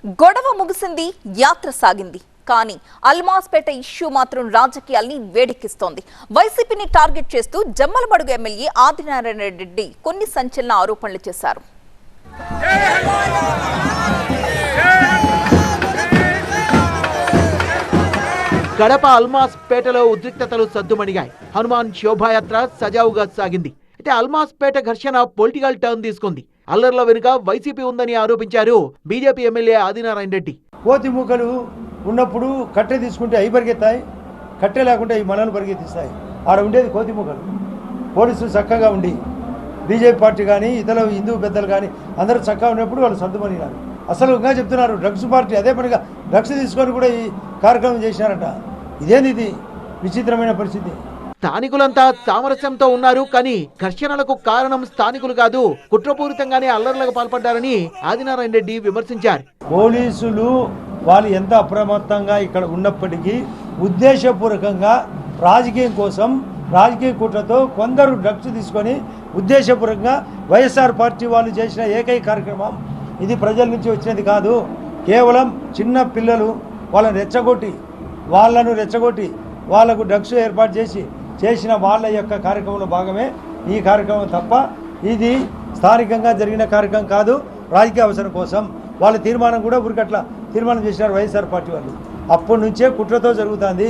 గొడవ ముగిసింది, యాత్ర సాగింది. కానీ అల్మాస్పేట ఇష్యూ మాత్రం రాజకీయాల్ని వేడెక్కిస్తోంది. వైసీపీని టార్గెట్ చేస్తూ జమ్మలమడుగు ఎమ్మెల్యే ఆదినారాయణ రెడ్డి కొన్ని సంచలన ఆరోపణలు చేశారు. కడప అల్మాస్పేటలో ఉద్రిక్తతలు సద్దుమణిగాయి. హనుమాన్ శోభాయాత్ర సజావుగా సాగింది. అయితే అల్మాస్పేట ఘర్షణ పొలిటికల్ టర్న్ తీసుకుంది. అల్లర్ల వెనుక వైసీపీ ఉందని ఆరోపించారు బీజేపీ ఎమ్మెల్యే ఆదినారాయణ రెడ్డి. కోతి మూకలు ఉన్నప్పుడు కట్టె తీసుకుంటే అవి పరిగెత్తాయి, కట్టె లేకుంటే అవి మనల్ని పరిగెత్తిస్తాయి. ఆడ ఉండేది కోతి మూకలు. పోలీసులు చక్కగా ఉండి బీజేపీ పార్టీ కానీ ఇతర హిందూ పెద్దలు కానీ అందరూ చక్కగా ఉన్నప్పుడు వాళ్ళు సర్దుమనినారు. అసలు ఇంకా చెప్తున్నారు డ్రగ్స్ పార్టీ అదే పనిగా డ్రగ్స్ తీసుకొని కూడా ఈ కార్యక్రమం చేశారట. ఇదేంది ఇది విచిత్రమైన పరిస్థితి. స్థానికులంతా సామరస్యంతో ఉన్నారు, కానీ ఘర్షణలకు కారణం స్థానికులు కాదు, కుట్రపూరితంగానే అల్లర్లకు పాల్పడ్డారని ఆదినారాయణ రెడ్డి విమర్శించారు. పోలీసులు వాళ్ళు ఎంత అప్రమత్తంగా ఇక్కడ ఉన్నప్పటికీ ఉద్దేశపూర్వకంగా రాజకీయం కోసం రాజకీయ కుట్రతో కొందరు డ్రగ్స్ తీసుకొని ఉద్దేశపూర్వకంగా వైఎస్ఆర్ పార్టీ వాళ్ళు చేసిన ఏకైక కార్యక్రమం ఇది. ప్రజల నుంచి వచ్చినది కాదు. కేవలం చిన్న పిల్లలు వాళ్ళను రెచ్చగొట్టి వాళ్లకు డ్రగ్స్ ఏర్పాటు చేసిన వాళ్ళ యొక్క కార్యక్రమంలో భాగమే ఈ కార్యక్రమం తప్ప ఇది స్థానికంగా జరిగిన కార్యక్రమం కాదు. రాజకీయ అవసరం కోసం వాళ్ళ తీర్మానం కూడా ఊరికట్లా తీర్మానం చేసినారు వైఎస్ఆర్ పార్టీ వాళ్ళు. అప్పటి నుంచే కుట్రతో జరుగుతుంది.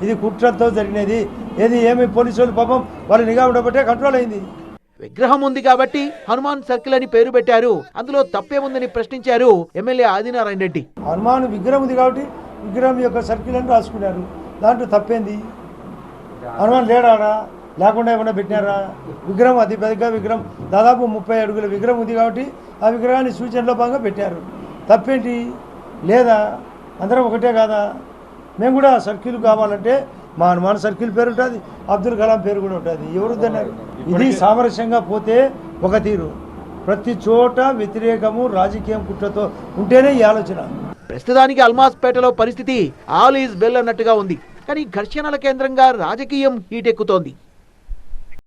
ఇది కుట్రతో జరిగినది. ఏమి పోలీసు వాళ్ళు పాపం వాళ్ళు నిఘా ఉండబట్టే కంట్రోల్ అయింది. విగ్రహం ఉంది కాబట్టి హనుమాన్ సర్కిల్ అని పేరు పెట్టారు, అందులో తప్పేముందని ప్రశ్నించారు ఎమ్మెల్యే ఆదినారాయణ రెడ్డి. హనుమాన్ విగ్రహం ఉంది కాబట్టి విగ్రహం యొక్క సర్కిల్ అని రాసుకున్నారు, దాంట్లో తప్పేంది? హనుమాన్ లేడారా? లేకుండా ఏమైనా పెట్టినారా? విగ్రహం అతి పెద్దగా విగ్రహం దాదాపు 30 అడుగుల విగ్రహం ఉంది కాబట్టి ఆ విగ్రహాన్ని సూచనలో భాగంగా పెట్టారు. తప్పేంటి? లేదా అందరం ఒకటే కాదా? మేము కూడా సర్కిల్ కావాలంటే మా హనుమాన్ సర్కిల్ పేరు ఉంటుంది, అబ్దుల్ కలాం పేరు కూడా ఉంటుంది. ఎవరు తిన్నారు? ఇది సామరస్యంగా పోతే ఒక తీరు, ప్రతి చోట వ్యతిరేకము రాజకీయం కుట్రతో ఉంటేనే ఈ ఆలోచన. ప్రస్తుతానికి అల్మాస్పేటలో పరిస్థితి ఆల్ ఈజ్ వెల్ అన్నట్టుగా ఉంది, కానీ ఘర్షణల కేంద్రంగా రాజకీయం హీటెక్కుతోంది.